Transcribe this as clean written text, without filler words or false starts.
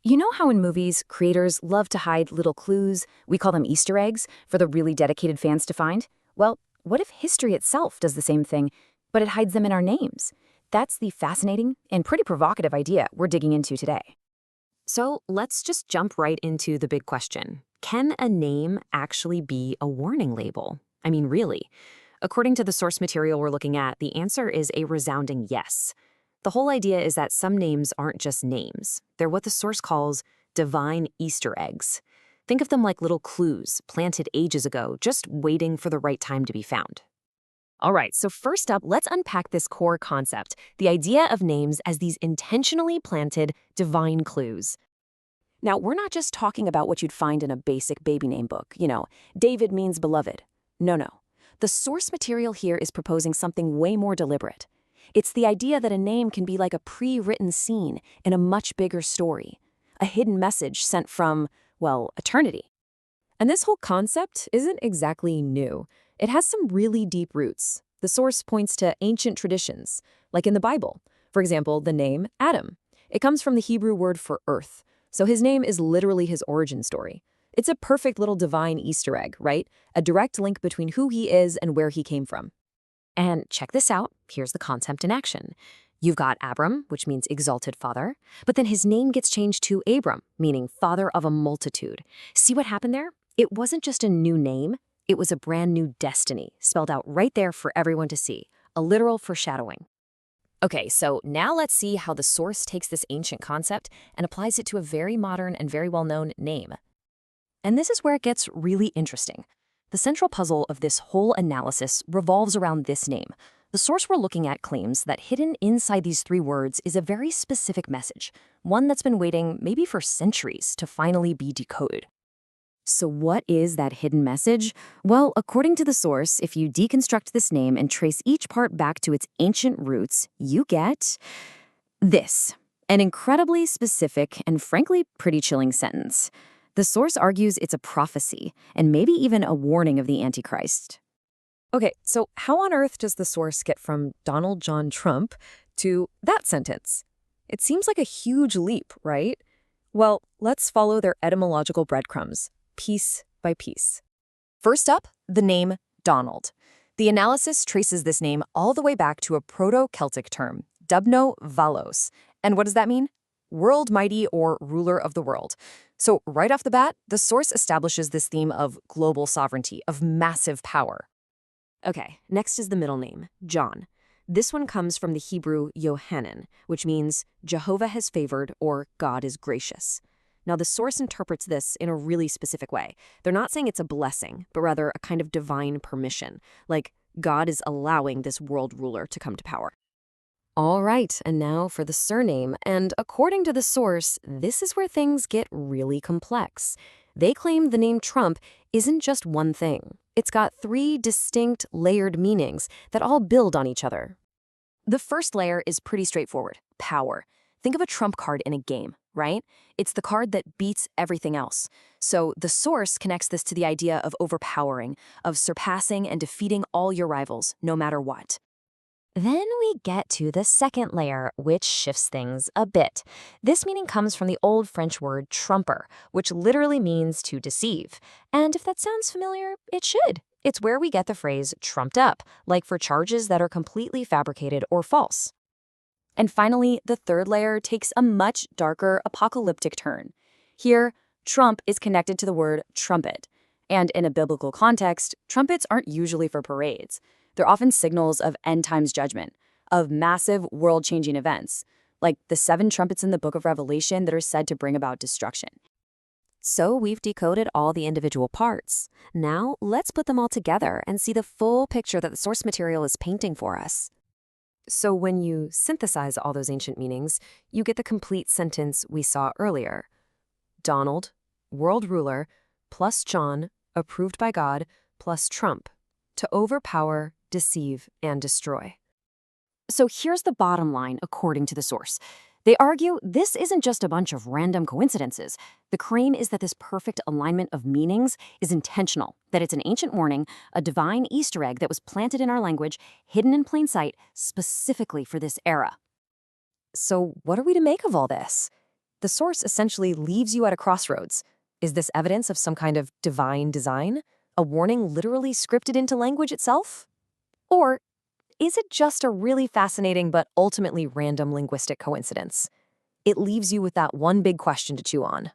You know how in movies, creators love to hide little clues, we call them Easter eggs, for the really dedicated fans to find? Well, what if history itself does the same thing, but it hides them in our names? That's the fascinating and pretty provocative idea we're digging into today. So let's just jump right into the big question. Can a name actually be a warning label? I mean, really? According to the source material we're looking at, the answer is a resounding yes. The whole idea is that some names aren't just names. They're what the source calls divine Easter eggs. Think of them like little clues planted ages ago, just waiting for the right time to be found. All right, so first up, let's unpack this core concept, the idea of names as these intentionally planted divine clues. Now, we're not just talking about what you'd find in a basic baby name book, David means beloved. No. The source material here is proposing something way more deliberate. It's the idea that a name can be like a pre-written scene in a much bigger story, a hidden message sent from, well, eternity. And this whole concept isn't exactly new. It has some really deep roots. The source points to ancient traditions, like in the Bible. For example, the name Adam. It comes from the Hebrew word for earth, so his name is literally his origin story. It's a perfect little divine Easter egg, right? A direct link between who he is and where he came from. And check this out. Here's the concept in action. You've got Abram, which means exalted father, but then his name gets changed to Abram, meaning father of a multitude. See what happened there? It wasn't just a new name, it was a brand new destiny, spelled out right there for everyone to see, a literal foreshadowing. Okay, so now let's see how the source takes this ancient concept and applies it to a very modern and very well-known name. And this is where it gets really interesting. The central puzzle of this whole analysis revolves around this name. The source we're looking at claims that hidden inside these three words is a very specific message, one that's been waiting maybe for centuries to finally be decoded. So what is that hidden message? Well, according to the source, if you deconstruct this name and trace each part back to its ancient roots, you get this, an incredibly specific and frankly pretty chilling sentence. The source argues it's a prophecy, and maybe even a warning of the Antichrist. Okay, so how on earth does the source get from Donald John Trump to that sentence? It seems like a huge leap, right? Well, let's follow their etymological breadcrumbs, piece by piece. First up, the name Donald. The analysis traces this name all the way back to a Proto-Celtic term, Dubno Valos. And what does that mean? World mighty or ruler of the world. So right off the bat, the source establishes this theme of global sovereignty, of massive power. Okay, next is the middle name, John. This one comes from the Hebrew Yohanan, which means Jehovah has favored or God is gracious. Now, the source interprets this in a really specific way. They're not saying it's a blessing, but rather a kind of divine permission, like God is allowing this world ruler to come to power. All right, and now for the surname, and according to the source, this is where things get really complex. They claim the name Trump isn't just one thing. It's got three distinct, layered meanings that all build on each other. The first layer is pretty straightforward, power. Think of a trump card in a game, right? It's the card that beats everything else. So the source connects this to the idea of overpowering, of surpassing and defeating all your rivals, no matter what. Then we get to the second layer, which shifts things a bit. This meaning comes from the old French word tromper, which literally means to deceive. And if that sounds familiar, it should. It's where we get the phrase trumped up, like for charges that are completely fabricated or false. And finally, the third layer takes a much darker apocalyptic turn. Here, Trump is connected to the word trumpet. And in a biblical context, trumpets aren't usually for parades. They're often signals of end times judgment, of massive world-changing events, like the 7 trumpets in the book of Revelation that are said to bring about destruction. So we've decoded all the individual parts. Now let's put them all together and see the full picture that the source material is painting for us. So when you synthesize all those ancient meanings, you get the complete sentence we saw earlier. Donald, world ruler, plus John, approved by God, plus Trump, to overpower, deceive, and destroy. So here's the bottom line according to the source. They argue this isn't just a bunch of random coincidences. The claim is that this perfect alignment of meanings is intentional, that it's an ancient warning, a divine Easter egg that was planted in our language, hidden in plain sight, specifically for this era. So what are we to make of all this? The source essentially leaves you at a crossroads. Is this evidence of some kind of divine design? A warning literally scripted into language itself? Or is it just a really fascinating but ultimately random linguistic coincidence? It leaves you with that one big question to chew on.